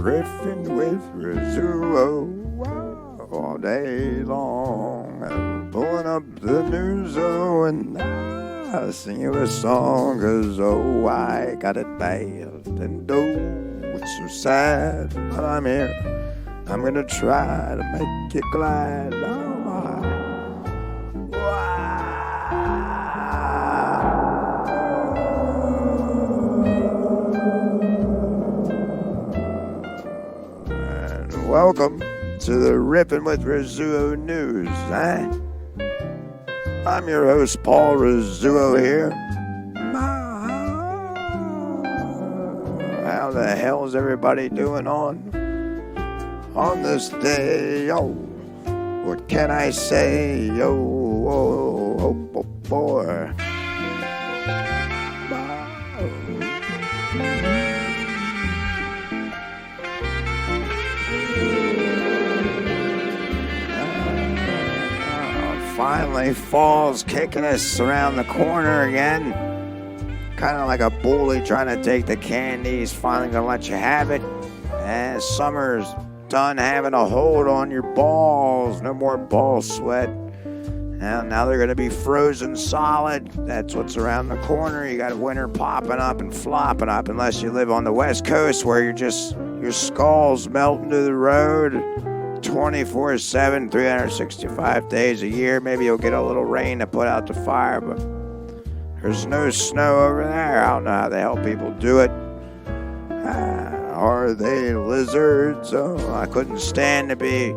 Riffin with Rizzuo all day long. I'm pulling up the Rizzuo and I sing you a song, 'cause oh, I got it bad and oh, it's so sad, but I'm here. I'm gonna try to make you glad. And welcome to the Riffin with Rizzuo news, I'm your host, Paul Rizzuo here. How the hell is everybody doing on this day? Yo, what can I say? Yo, oh boy. Finally, fall's kicking us around the corner again. Kind of like a bully trying to take the candy. He's finally going to let you have it. And summer's done having a hold on your balls. No more ball sweat. Now they're going to be frozen solid. That's what's around the corner. You got winter popping up and flopping up, unless you live on the West Coast where your skull's melting to the road 24/7, 365 days a year. Maybe you'll get a little rain to put out the fire, but there's no snow over there. I don't know how the hell people do it. Are they lizards? Oh, I couldn't stand to be,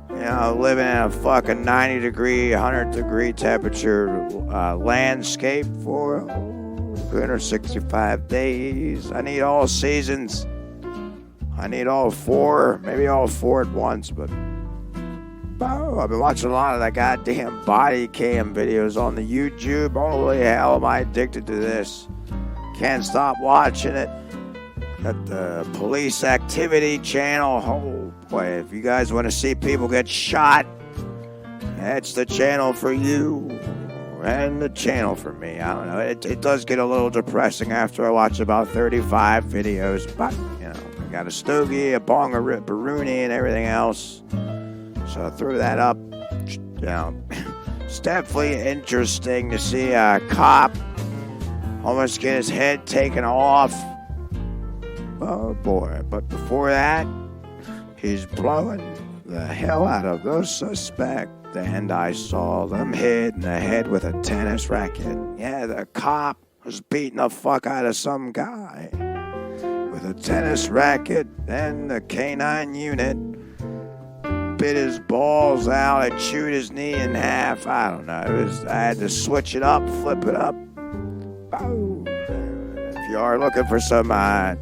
living in a fucking 90-degree, 100-degree temperature landscape for 365 days. I need all seasons. I need all four, maybe all four at once, but I've been watching a lot of that goddamn body cam videos on the YouTube. Holy hell, am I addicted to this. Can't stop watching it. Got the police activity channel. Oh boy, if you guys want to see people get shot, that's the channel for you and the channel for me. I don't know. It does get a little depressing after I watch about 35 videos, but, I got a stogie, a bong, a baroonie, and everything else. So I threw that up. It's definitely interesting to see a cop almost get his head taken off. Oh boy, but before that, he's blowing the hell out of the suspect. And I saw them hit in the head with a tennis racket. Yeah, the cop was beating the fuck out of some guy with a tennis racket. Then the canine unit bit his balls out and chewed his knee in half. I don't know. I had to switch it up, flip it up. Oh. If you are looking for some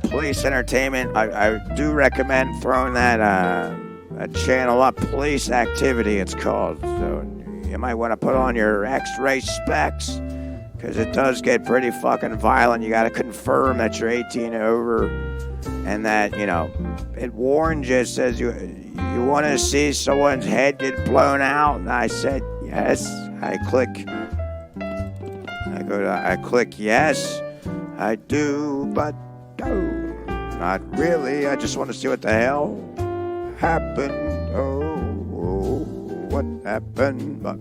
police entertainment, I do recommend throwing that a channel up. Police Activity, it's called. So you might want to put on your X-ray specs, because it does get pretty fucking violent. You got to confirm that you're 18 and over, and that, it warns you. It says you want to see someone's head get blown out. And I said yes. I click yes. I do, but no, not really. I just want to see what the hell happened. Oh, what happened? But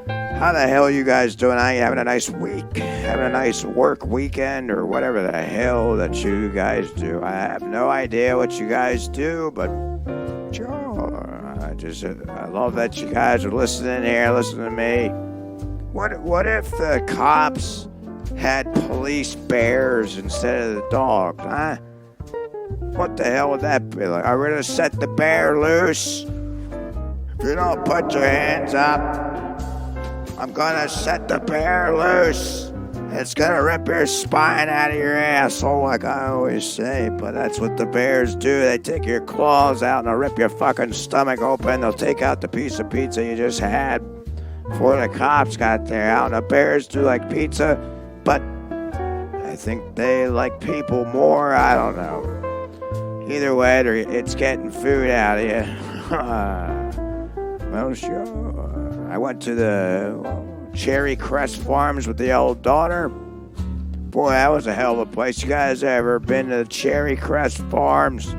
how the hell are you guys doing? Are you having a nice week? Having a nice work weekend or whatever the hell that you guys do? I have no idea what you guys do, but sure. I love that you guys are listening here, listening to me. What if the cops had police bears instead of the dogs, huh? What the hell would that be like? I'm gonna set the bear loose. If you don't put your hands up, I'm gonna set the bear loose. It's gonna rip your spine out of your asshole, like I always say. But that's what the bears do. They take your claws out and they'll rip your fucking stomach open. They'll take out the piece of pizza you just had before the cops got there. Out, the bears do like pizza, but I think they like people more. I don't know. Either way, it's getting food out of you. Well, sure. I went to the Cherry Crest Farms with the old daughter. Boy, that was a hell of a place. You guys ever been to Cherry Crest Farms?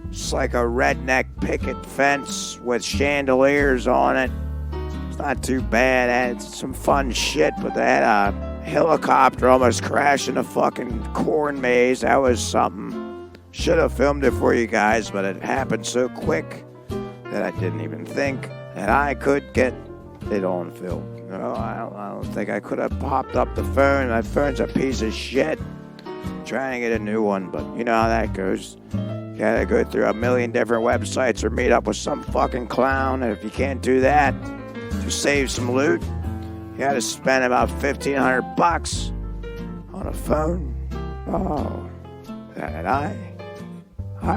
It's like a redneck picket fence with chandeliers on it. It's not too bad. It's some fun shit, but they had a helicopter almost crash in a fucking corn maze. That was something. Should have filmed it for you guys, but it happened so quick that I didn't even think that I could get it on film. No, I don't think I could have popped up the phone. My phone's a piece of shit. I'm trying to get a new one, but you know how that goes. You gotta go through a million different websites or meet up with some fucking clown, and if you can't do that, to save some loot, you gotta spend about $1,500 on a phone. Oh, that I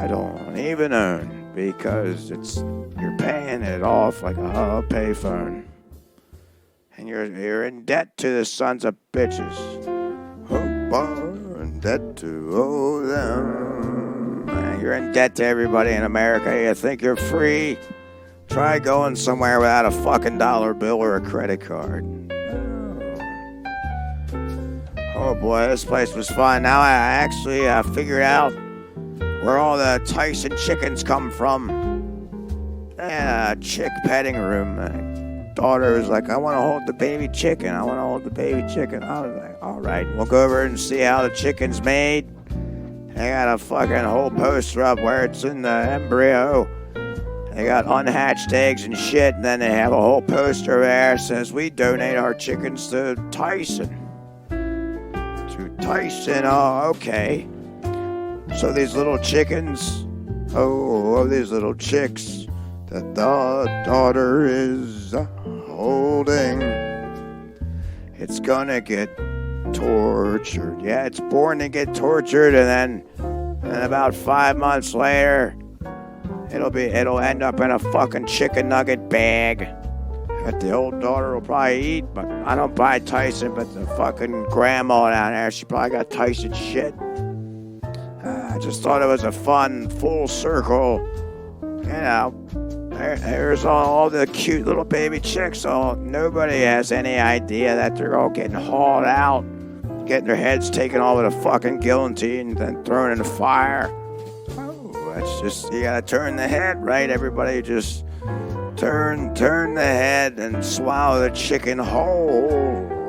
don't even own, because you're paying it off like a payphone. And you're in debt to the sons of bitches. Oh, in debt to them. You're in debt to everybody in America. You think you're free? Try going somewhere without a fucking dollar bill or a credit card. Oh boy, this place was fun. Now I actually figured out where all the Tyson chickens come from. A chick petting room. My daughter was like, I want to hold the baby chicken. I want to hold the baby chicken. I was like, all right, we'll go over and see how the chicken's made. They got a fucking whole poster up where it's in the embryo. They got unhatched eggs and shit, and then they have a whole poster there that says, we donate our chickens to Tyson. To Tyson, oh, okay. So these little chickens, these little chicks that the daughter is holding, it's gonna get tortured. Yeah, it's born to get tortured, and then about 5 months later, it'll end up in a fucking chicken nugget bag that the old daughter will probably eat. But I don't buy Tyson, but the fucking grandma down there, she probably got Tyson shit. I just thought it was a fun full circle. You know, there's all the cute little baby chicks. Nobody has any idea that they're all getting hauled out, getting their heads taken off with a fucking guillotine and then thrown in the fire. It's just, you gotta turn the head, right? Everybody just turn the head and swallow the chicken whole.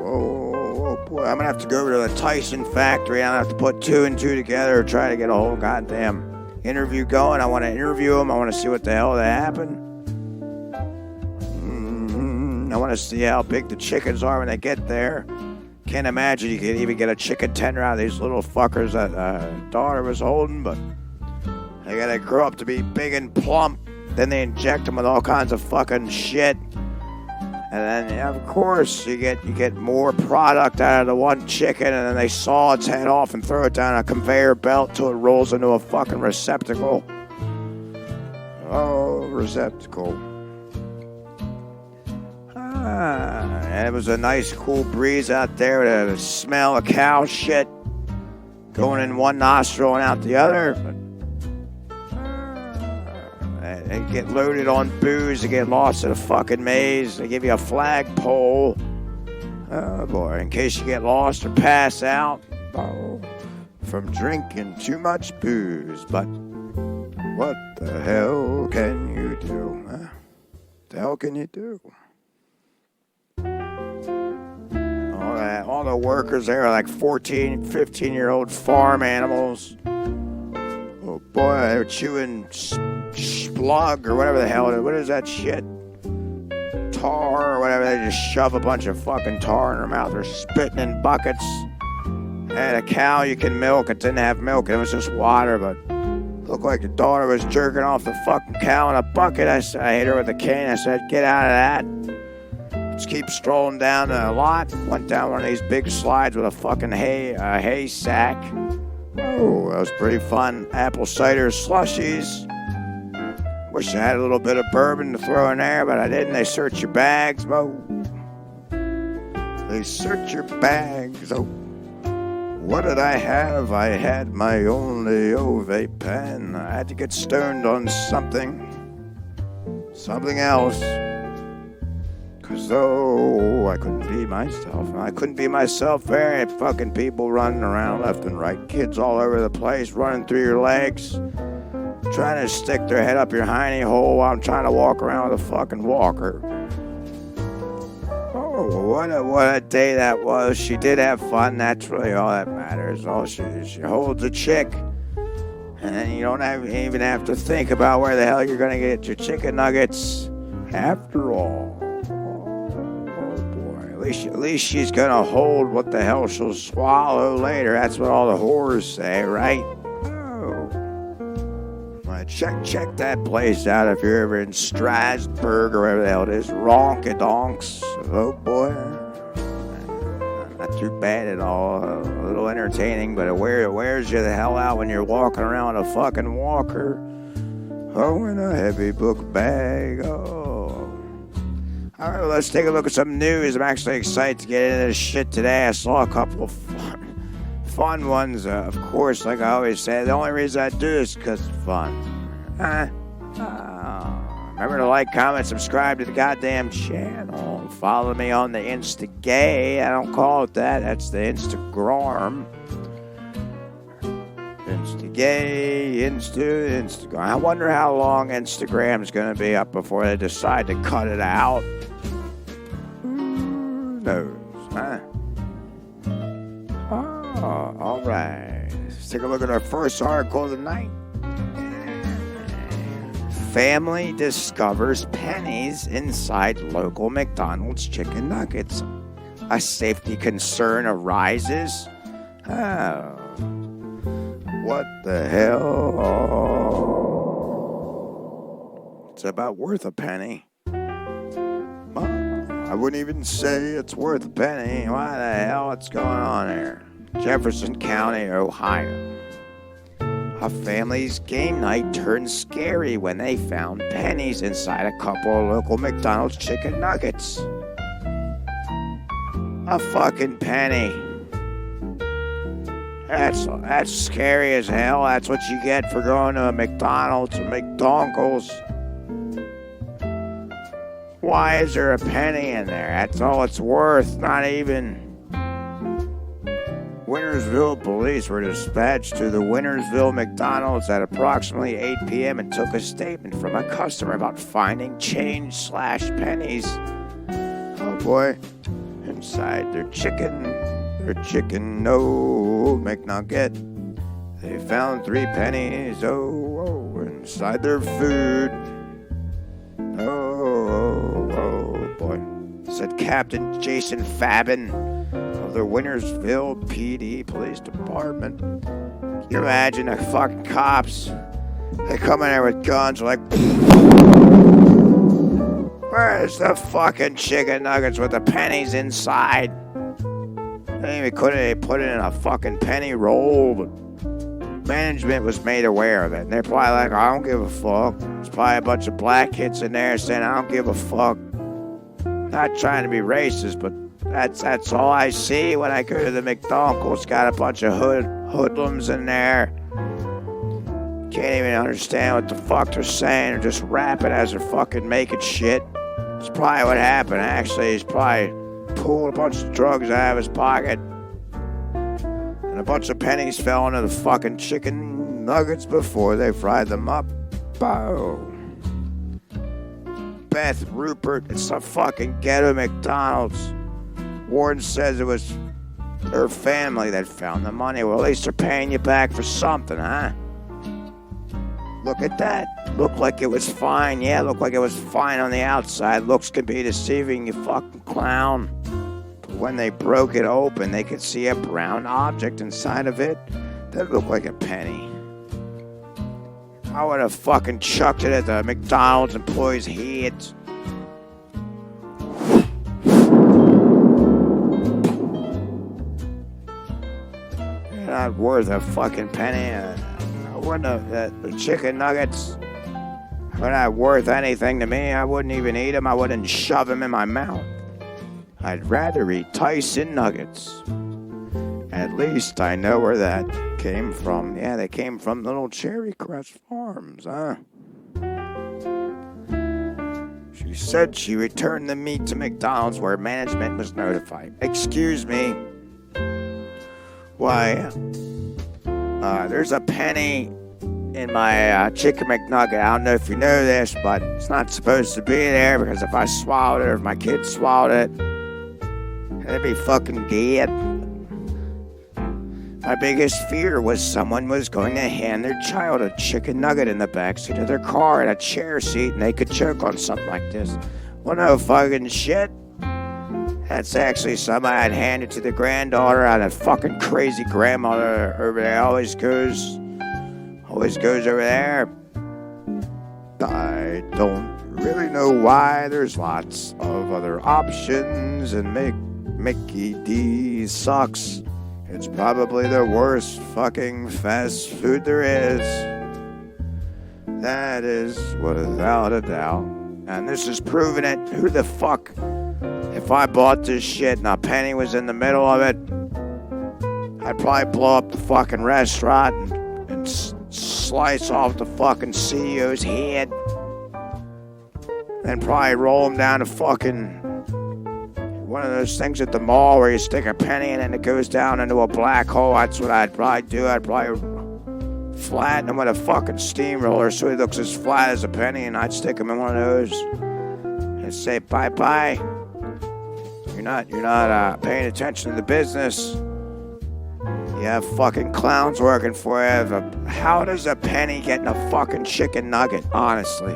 Oh boy, I'm gonna have to go over to the Tyson factory. I'm gonna have to put 2 and 2 together and try to get a whole goddamn interview going. I want to interview them. I want to see what the hell that happened. I want to see how big the chickens are when they get there. Can't imagine you could even get a chicken tender out of these little fuckers that daughter was holding, but they gotta grow up to be big and plump. Then they inject them with all kinds of fucking shit. And then, of course, you get more product out of the one chicken, and then they saw its head off and throw it down a conveyor belt till it rolls into a fucking receptacle. Oh, receptacle. And it was a nice cool breeze out there with a smell of cow shit going in one nostril and out the other. They get loaded on booze, they get lost in a fucking maze, they give you a flagpole. Oh boy, in case you get lost or pass out from drinking too much booze. But what the hell can you do? Huh? The hell can you do? All the workers there are like 14, 15-year-old farm animals. Oh boy, they're chewing splug or whatever the hell it is. What is that shit? Tar or whatever. They just shove a bunch of fucking tar in their mouth. They're spitting in buckets. They had a cow you can milk. It didn't have milk. It was just water, but it looked like the daughter was jerking off the fucking cow in a bucket. I hit her with a cane. I said, get out of that. Just keep strolling down the lot. Went down one of these big slides with a fucking hay sack. Oh, that was pretty fun. Apple cider slushies. Wish I had a little bit of bourbon to throw in there, but I didn't. They search your bags. Oh. They search your bags. Oh. What did I have? I had my only vape pen. I had to get stoned on something else. 'Cause though I couldn't be myself. I couldn't be myself. There ain't fucking people running around left and right. Kids all over the place running through your legs. Trying to stick their head up your hiney hole while I'm trying to walk around with a fucking walker. Oh, what a day that was. She did have fun. That's really all that matters. Oh, she holds a chick. And then you don't even have to think about where the hell you're going to get your chicken nuggets after all. At least she's gonna hold what the hell she'll swallow later. That's what all the whores say, right? Oh. Well, check that place out if you're ever in Strasbourg or wherever the hell it is. Ronka-donks. Oh boy. Not too bad at all. A little entertaining, but it wears you the hell out when you're walking around a fucking walker. Oh, in a heavy book bag. Oh. All right, let's take a look at some news. I'm actually excited to get into this shit today. I saw a couple of fun ones. Of course, like I always say, the only reason I do this is because it's fun. Remember to like, comment, subscribe to the goddamn channel. Follow me on the Instagay. I don't call it that. That's the Instagram. Instagram. I wonder how long Instagram's going to be up before they decide to cut it out. Who knows, huh? Oh, all right. Let's take a look at our first article of the night. Family discovers pennies inside local McDonald's chicken nuggets. A safety concern arises. Oh. What the hell? It's about worth a penny. I wouldn't even say it's worth a penny. Why the hell? What's going on here? Jefferson County, Ohio. A family's game night turned scary when they found pennies inside a couple of local McDonald's chicken nuggets. A fucking penny. That's scary as hell. That's what you get for going to a McDonald's or McDonald's. Why is there a penny in there? That's all it's worth. Not even. Wintersville police were dispatched to the Wintersville McDonald's at approximately 8 p.m. and took a statement from a customer about finding change/pennies. Oh boy. Inside their chicken McNugget. They found 3 pennies, inside their food. Oh boy, said Captain Jason Fabin of the Wintersville PD Police Department. Can you imagine the fucking cops? They come in there with guns like, where's the fucking chicken nuggets with the pennies inside? They couldn't put it in a fucking penny roll, but management was made aware of it. And they're probably like, I don't give a fuck. There's probably a bunch of black kids in there saying, I don't give a fuck. Not trying to be racist, but that's all I see when I go to the McDonald's. Got a bunch of hoodlums in there. Can't even understand what the fuck they're saying. They're just rapping as they're fucking making shit. It's probably what happened, actually. He's probably pulled a bunch of drugs out of his pocket. And a bunch of pennies fell into the fucking chicken nuggets before they fried them up. Bow. Beth Rupert, it's a fucking ghetto McDonald's. Warden says it was her family that found the money. Well, at least they're paying you back for something, huh? Look at that. Looked like it was fine. Yeah, looked like it was fine on the outside. Looks can be deceiving, you fucking clown. But when they broke it open, they could see a brown object inside of it that looked like a penny. I would have fucking chucked it at the McDonald's employees' heads. You're not worth a fucking penny. I wouldn't have, the chicken nuggets are not worth anything to me. I wouldn't even eat them. I wouldn't shove them in my mouth. I'd rather eat Tyson nuggets. At least I know where that came from. Yeah, they came from little Cherry Crest Farms, huh? She She said she returned the meat to McDonald's where management was notified. Excuse me. Why, there's a penny in my chicken McNugget. I don't know if you know this, but it's not supposed to be there because if I swallowed it or if my kids swallowed it, they'd be fucking dead. My biggest fear was someone was going to hand their child a chicken nugget in the backseat of their car in a chair seat and they could choke on something like this. Well, no fucking shit. That's actually something I'd hand it to the granddaughter. And that fucking crazy grandmother over there always goes over there. I don't really know why. There's lots of other options, and Mickey D sucks. It's probably the worst fucking fast food there is. That is without a doubt. And this is proving it. Who the fuck? If I bought this shit and a penny was in the middle of it, I'd probably blow up the fucking restaurant and slice off the fucking CEO's head. Then probably roll him down to fucking one of those things at the mall where you stick a penny and then it goes down into a black hole. That's what I'd probably do. I'd probably flatten him with a fucking steamroller so he looks as flat as a penny, and I'd stick him in one of those and say bye-bye. You're not paying attention to the business. You have fucking clowns working for you. How does a penny get in a fucking chicken nugget, honestly?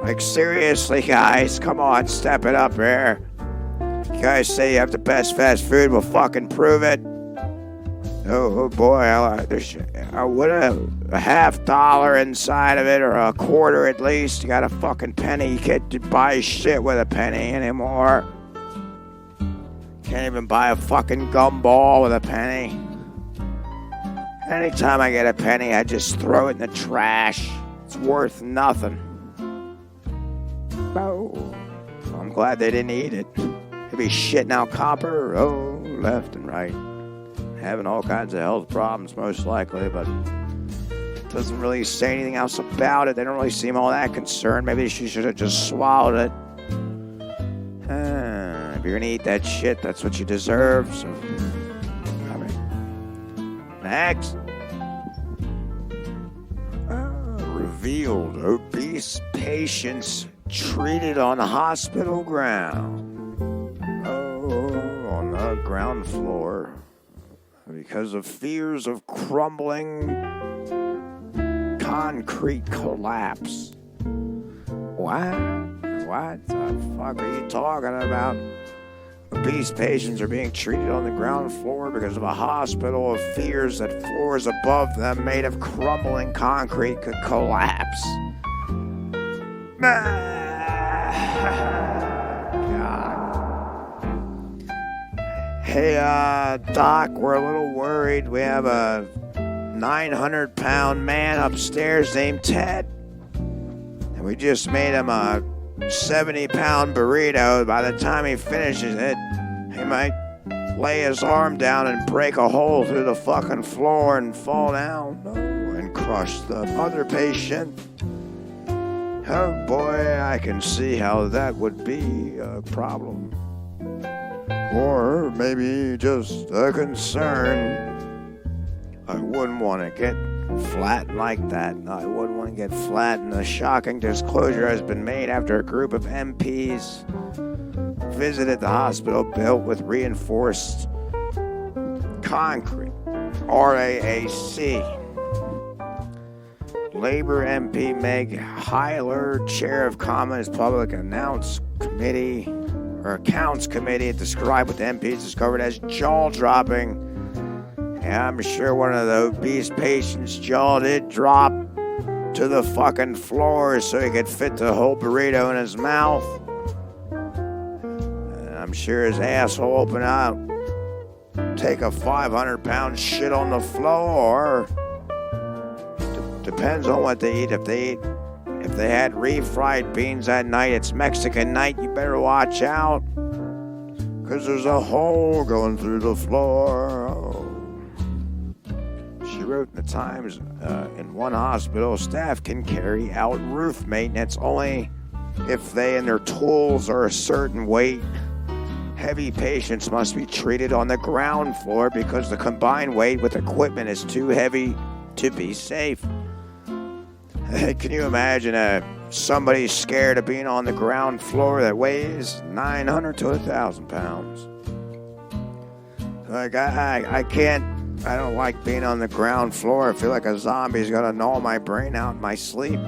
Like, seriously, guys, come on, step it up here. You guys say you have the best fast food, well, fucking prove it. Oh boy, what a $50 inside of it, or a quarter at least. You got a fucking penny. You can't buy shit with a penny anymore. Can't even buy a fucking gumball with a penny. Anytime I get a penny, I just throw it in the trash. It's worth nothing. Oh, I'm glad they didn't eat it. They'd be shitting out copper, left and right. Having all kinds of health problems, most likely, but it doesn't really say anything else about it. They don't really seem all that concerned. Maybe she should have just swallowed it. If you're gonna eat that shit, that's what you deserve. So, all right. Next. Revealed obese patients treated on hospital ground. On the ground floor. Because of fears of crumbling concrete collapse. What the fuck are you talking about? Obese patients are being treated on the ground floor because of a hospital of fears that floors above them made of crumbling concrete could collapse. Hey, Doc, we're a little worried. We have a 900-pound man upstairs named Ted. And we just made him a 70-pound burrito. By the time he finishes it, he might lay his arm down and break a hole through the fucking floor and fall down. And crush the other patient. Oh boy, I can see how that would be a problem. Or maybe just a concern. I wouldn't want to get flattened like that. I wouldn't want to get flattened. A shocking disclosure has been made after a group of MPs visited the hospital built with reinforced concrete, RAAC. Labor MP Meg Hyler, chair of Commons Public Accounts Committee, described what the MPs discovered as jaw-dropping. Yeah, I'm sure one of the obese patients' jaw did drop to the fucking floor so he could fit the whole burrito in his mouth. And I'm sure his asshole opened out. Take a 500-pound shit on the floor. Depends on what they eat. If they had refried beans that night, it's Mexican night, you better watch out. Because there's a hole going through the floor. She wrote in the Times, in one hospital, staff can carry out roof maintenance only if they and their tools are a certain weight, heavy patients must be treated on the ground floor because the combined weight with equipment is too heavy to be safe. Can you imagine somebody scared of being on the ground floor that weighs 900 to 1,000 pounds? Like, I don't like being on the ground floor. I feel like a zombie's gonna gnaw my brain out in my sleep.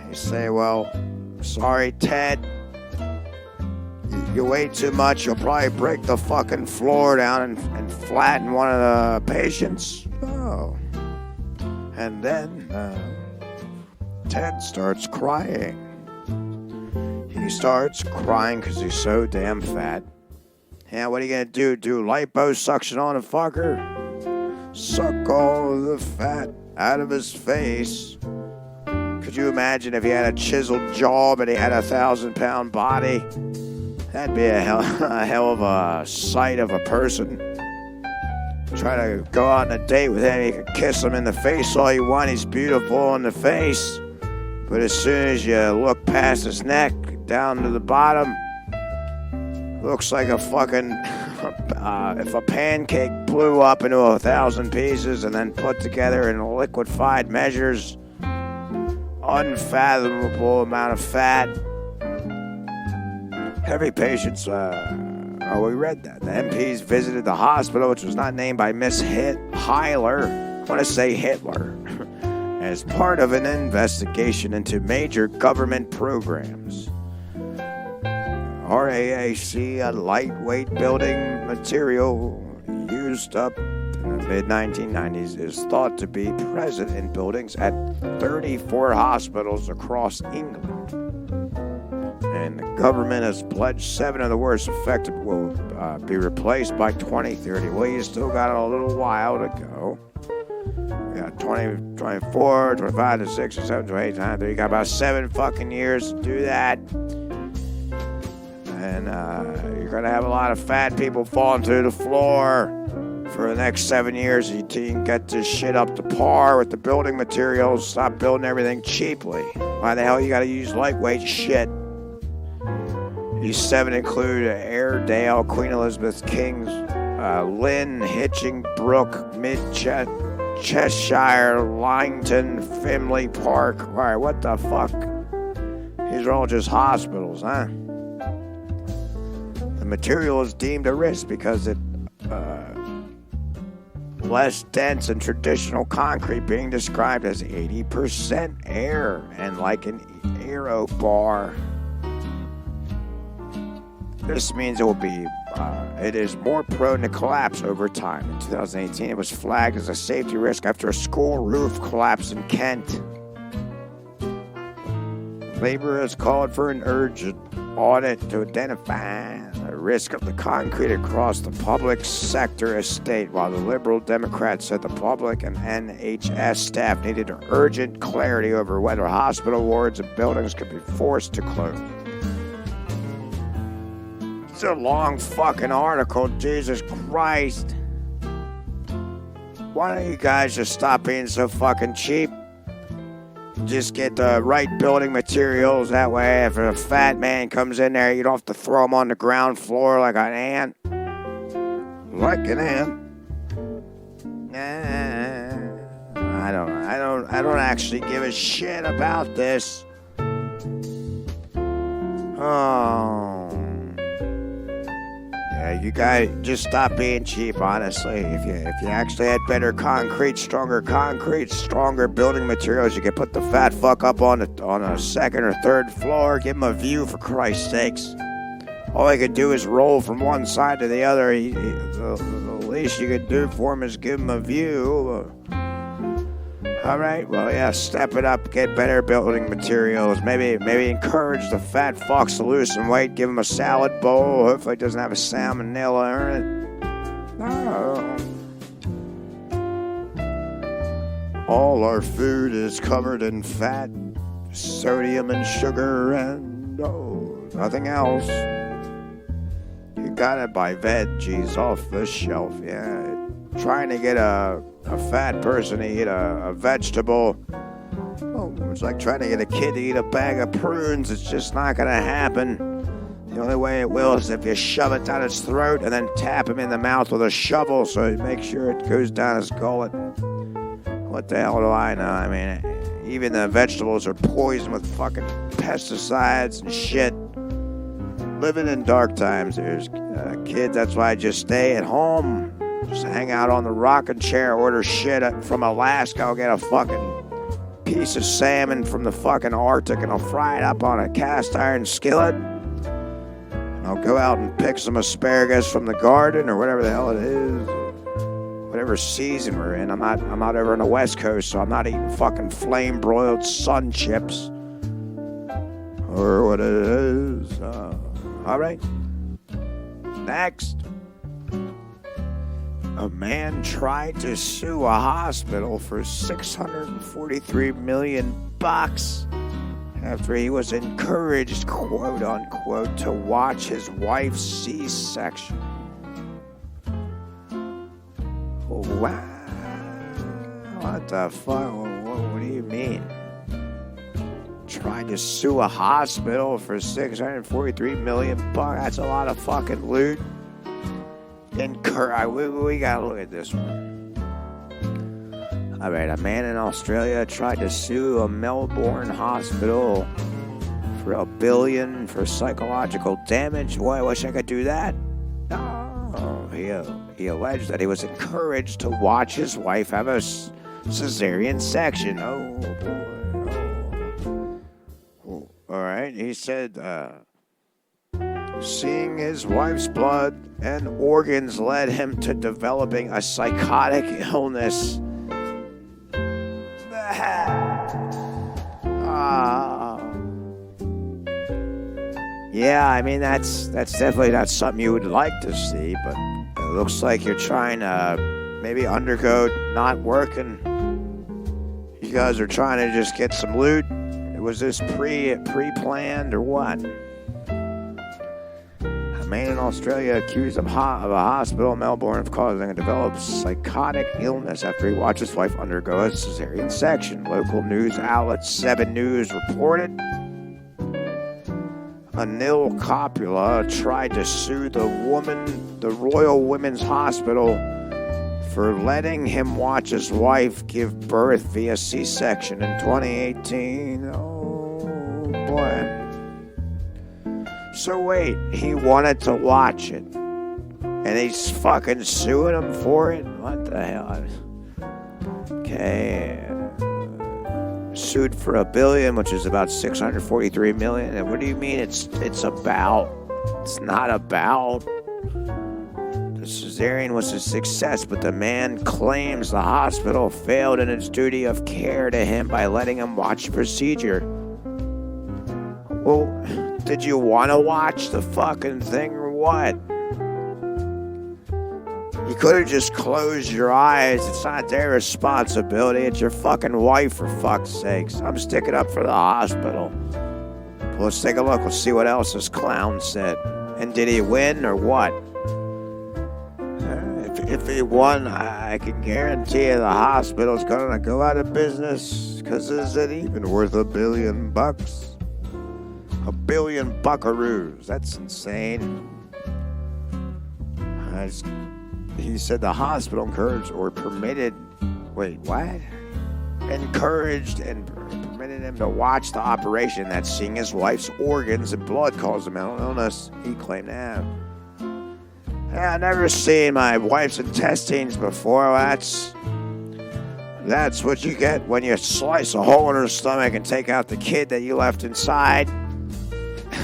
You say, well, sorry, Ted. You weigh too much, you'll probably break the fucking floor down and flatten one of the patients. Oh. And then Ted starts crying. He starts crying because he's so damn fat. Yeah, what are you going to do liposuction on a fucker? Suck all the fat out of his face. Could you imagine if he had a chiseled jaw but he had a 1,000-pound body? That'd be a hell of a sight of a person. Try to go out on a date with him. You can kiss him in the face all you want. He's beautiful in the face. But as soon as you look past his neck, down to the bottom, looks like a fucking... if a pancake blew up into 1,000 pieces and then put together in liquefied measures, unfathomable amount of fat. Heavy patients, we read that. The MPs visited the hospital, which was not named by Miss Heiler. I want to say Hitler. As part of an investigation into major government programs. RAAC, a lightweight building material used up in the mid-1990s, is thought to be present in buildings at 34 hospitals across England. And the government has pledged 7 of the worst affected will be replaced by 2030. Well, you still got a little while to go. You got 20, 24, 25, 26, 27, 28, 29, you got about 7 fucking years to do that. And you're going to have a lot of fat people falling through the floor for the next 7 years until you can get this shit up to par with the building materials. Stop building everything cheaply. Why the hell you got to use lightweight shit? These 7 include Airedale, Queen Elizabeth, Kings, Lynn, Hitchingbrook, Cheshire, Langton, Fimley Park. All right, what the fuck? These are all just hospitals, huh? The material is deemed a risk because it less dense than traditional concrete, being described as 80% air and like an aero bar. This means it is more prone to collapse over time. In 2018, it was flagged as a safety risk after a school roof collapsed in Kent. Labor has called for an urgent audit to identify the risk of the concrete across the public sector estate, while the Liberal Democrats said the public and NHS staff needed urgent clarity over whether hospital wards and buildings could be forced to close. It's a long fucking article, Jesus Christ. Why don't you guys just stop being so fucking cheap? Just get the right building materials. That way, if a fat man comes in there, you don't have to throw him on the ground floor like an ant. Like an ant. I don't actually give a shit about this. Oh. Yeah, you guys just stop being cheap, honestly. If you actually had better concrete, stronger building materials, you could put the fat fuck up on a second or third floor, give him a view, for Christ's sakes. All he could do is roll from one side to the other. The least you could do for him is give him a view. All right, well, yeah, step it up, get better building materials. Maybe encourage the fat fucks to lose some weight, give him a salad bowl. Hopefully it doesn't have a salmonella in it. No. All our food is covered in fat, sodium and sugar, and nothing else. You gotta buy veggies off the shelf, yeah. Trying to get a fat person to eat a vegetable Oh, it's like trying to get a kid to eat a bag of prunes. It's just not going to happen. The only way it will is if you shove it down its throat and then tap him in the mouth with a shovel so you make sure it goes down his gullet. What the hell do I know? I mean, even the vegetables are poisoned with fucking pesticides and shit. Living in dark times. There's kids, that's why I just stay at home. Just hang out on the rocking chair, order shit from Alaska. I'll get a fucking piece of salmon from the fucking Arctic and I'll fry it up on a cast iron skillet. I'll go out and pick some asparagus from the garden or whatever the hell it is. Whatever season we're in. I'm not over on the West Coast, so I'm not eating fucking flame broiled sun chips. Or what it is. All right. Next. A man tried to sue a hospital for $643 million after he was encouraged, quote unquote, to watch his wife's C-section. Oh, wow. What the fuck? What do you mean? Tried to sue a hospital for $643 million. That's a lot of fucking loot. We gotta look at this one. Alright, a man in Australia tried to sue a Melbourne hospital for $1 billion for psychological damage. Boy, I wish I could do that. No, he alleged that he was encouraged to watch his wife have a cesarean section. Oh, boy. Oh. Alright, he said, seeing his wife's blood and organs led him to developing a psychotic illness. Yeah, I mean, that's definitely not something you would like to see, but it looks like you're trying to maybe undergo not working. You guys are trying to just get some loot. Was this pre-planned or what? A man in Australia accused of a hospital in Melbourne of causing a developed psychotic illness after he watched his wife undergo a cesarean section. Local news outlet 7 News reported Anil Coppola tried to sue the Royal Women's Hospital for letting him watch his wife give birth via C-section in 2018. Oh, boy. So wait, he wanted to watch it, and he's fucking suing him for it? What the hell? Okay. Sued for $1 billion, which is about $643 million. And what do you mean it's about? It's not about. The cesarean was a success, but the man claims the hospital failed in its duty of care to him by letting him watch the procedure. Well, did you want to watch the fucking thing or what? You could have just closed your eyes. It's not their responsibility. It's your fucking wife, for fuck's sakes. I'm sticking up for the hospital. Well, let's take a look. Let's see what else this clown said. And did he win or what? If he won, I can guarantee you the hospital's gonna go out of business. Because is it even worth $1 billion? $1 billion buckaroos. That's insane. He said the hospital encouraged or permitted... Wait, what? Encouraged and permitted him to watch the operation that's seeing his wife's organs and blood caused a mental illness he claimed to have. Yeah, I've never seen my wife's intestines before. That's what you get when you slice a hole in her stomach and take out the kid that you left inside.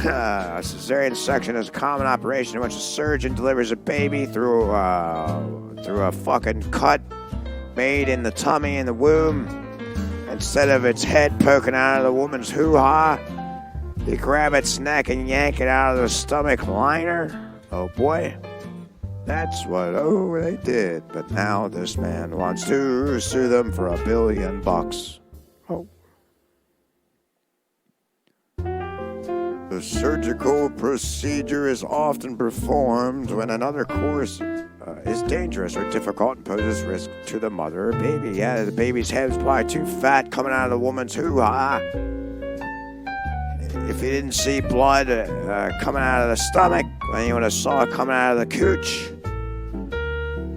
A cesarean section is a common operation in which a surgeon delivers a baby through a fucking cut made in the tummy and the womb. Instead of its head poking out of the woman's hoo-ha, they grab its neck and yank it out of the stomach liner. Oh boy. That's what, they did. But now this man wants to sue them for $1 billion. Oh. The surgical procedure is often performed when another course is dangerous or difficult and poses risk to the mother or baby. Yeah, the baby's head is probably too fat coming out of the woman's hoo-ha. If you didn't see blood coming out of the stomach, then you would have saw it coming out of the cooch.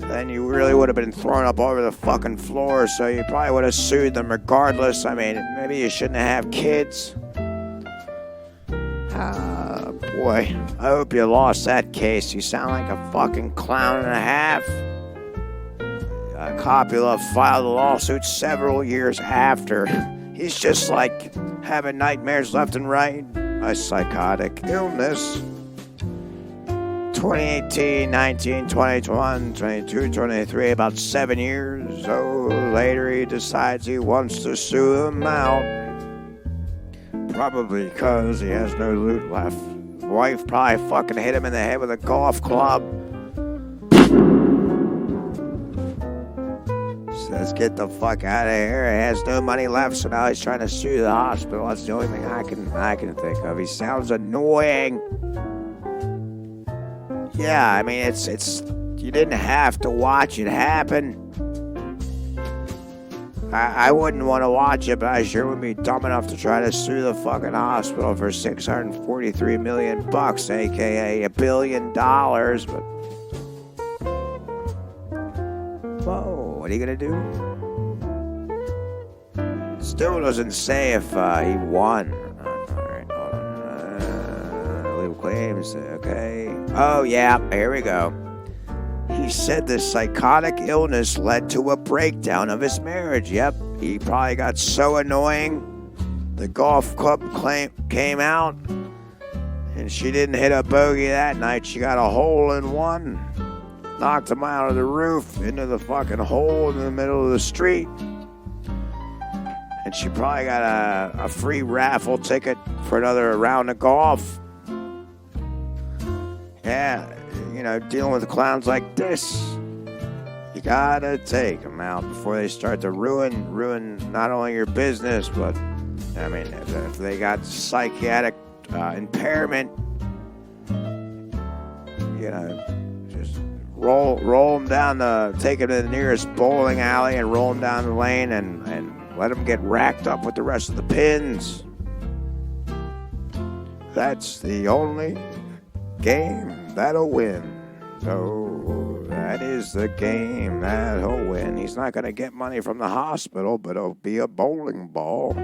Then you really would have been thrown up over the fucking floor, so you probably would have sued them regardless. I mean, maybe you shouldn't have kids. Boy, I hope you lost that case. You sound like a fucking clown and a half. Coppola filed a lawsuit several years after. He's just like having nightmares left and right. A psychotic illness. 2018, 19, 21, 22, 23, about 7 years. So later he decides he wants to sue them out. Probably because he has no loot left. Wife probably fucking hit him in the head with a golf club. Says, get the fuck out of here. He has no money left, so now he's trying to sue the hospital. That's the only thing I can think of. He sounds annoying. Yeah, I mean, it's you didn't have to watch it happen. I wouldn't want to watch it, but I sure would be dumb enough to try to sue the fucking hospital for $643 million, aka $1 billion. But whoa, what are you gonna do? Still doesn't say if he won. Alright, hold on. Legal claims, okay. Oh yeah, here we go. He said the psychotic illness led to a breakdown of his marriage. Yep, he probably got so annoying. The golf club came out, and she didn't hit a bogey that night. She got a hole in one. Knocked him out of the roof into the fucking hole in the middle of the street. And she probably got a free raffle ticket for another round of golf. Yeah. You know, dealing with clowns like this, you gotta take them out before they start to ruin not only your business, but I mean, if they got psychiatric impairment, you know, just roll them down take them to the nearest bowling alley and roll them down the lane and let them get racked up with the rest of the pins. That's the only game that'll win. So that is the game that'll win. He's not going to get money from the hospital, but it'll be a bowling ball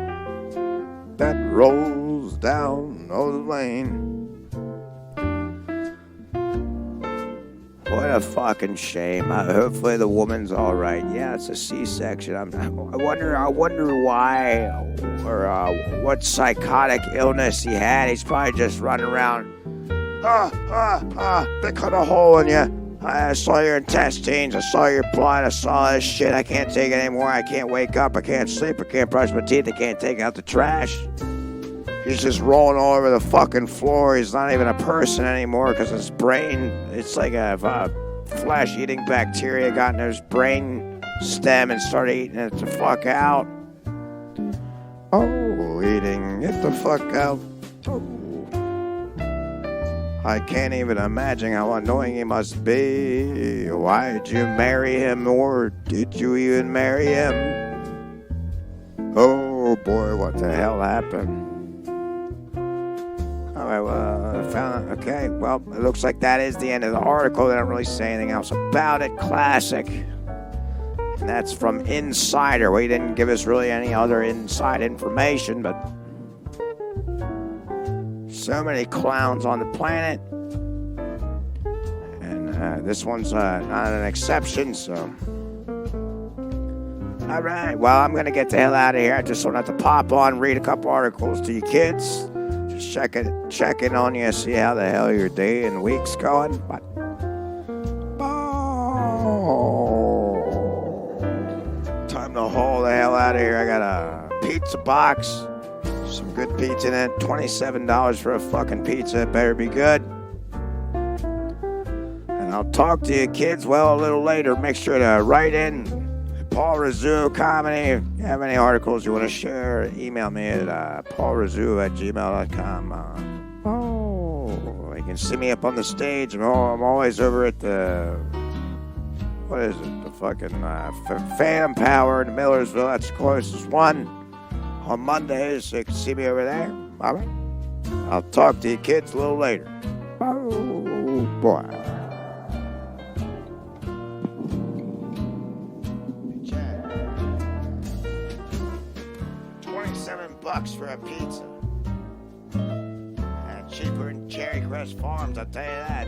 that rolls down the lane. What a fucking shame. Hopefully the woman's all right. Yeah, it's a C-section. I wonder why or what psychotic illness he had. He's probably just running around. They cut a hole in you. I saw your intestines. I saw your blood. I saw this shit. I can't take it anymore. I can't wake up. I can't sleep. I can't brush my teeth. I can't take out the trash. He's just rolling all over the fucking floor. He's not even a person anymore because his brain, it's like a flesh-eating bacteria got in his brain stem and started eating it the fuck out. Oh, eating it the fuck out. Oh. I can't even imagine how annoying he must be. Why did you marry him, or did you even marry him? Oh boy, what the hell happened? Alright, well, I found it. Okay, well, it looks like that is the end of the article. They don't really say anything else about it. Classic. And that's from Insider. We didn't give us really any other inside information, but so many clowns on the planet, and this one's not an exception, so. All right, well, I'm going to get the hell out of here. I just want to pop on, read a couple articles to you kids, just check in on you, see how the hell your day and week's going. But time to haul the hell out of here. I got a pizza box. Some good pizza in it. $27 for a fucking pizza. It better be good. And I'll talk to you kids, well, a little later. Make sure to write in Paul Rizzuo Comedy. If you have any articles you want to share, email me at paulrizzuo@gmail.com. Oh, you can see me up on the stage. I'm always over at the, what is it? The fucking Phantom Power in Millersville. That's the closest one. On Mondays, so you can see me over there. All right. I'll talk to you kids a little later. Oh, boy. $27 for a pizza. Cheaper than Cherry Crest Farms, I'll tell you that.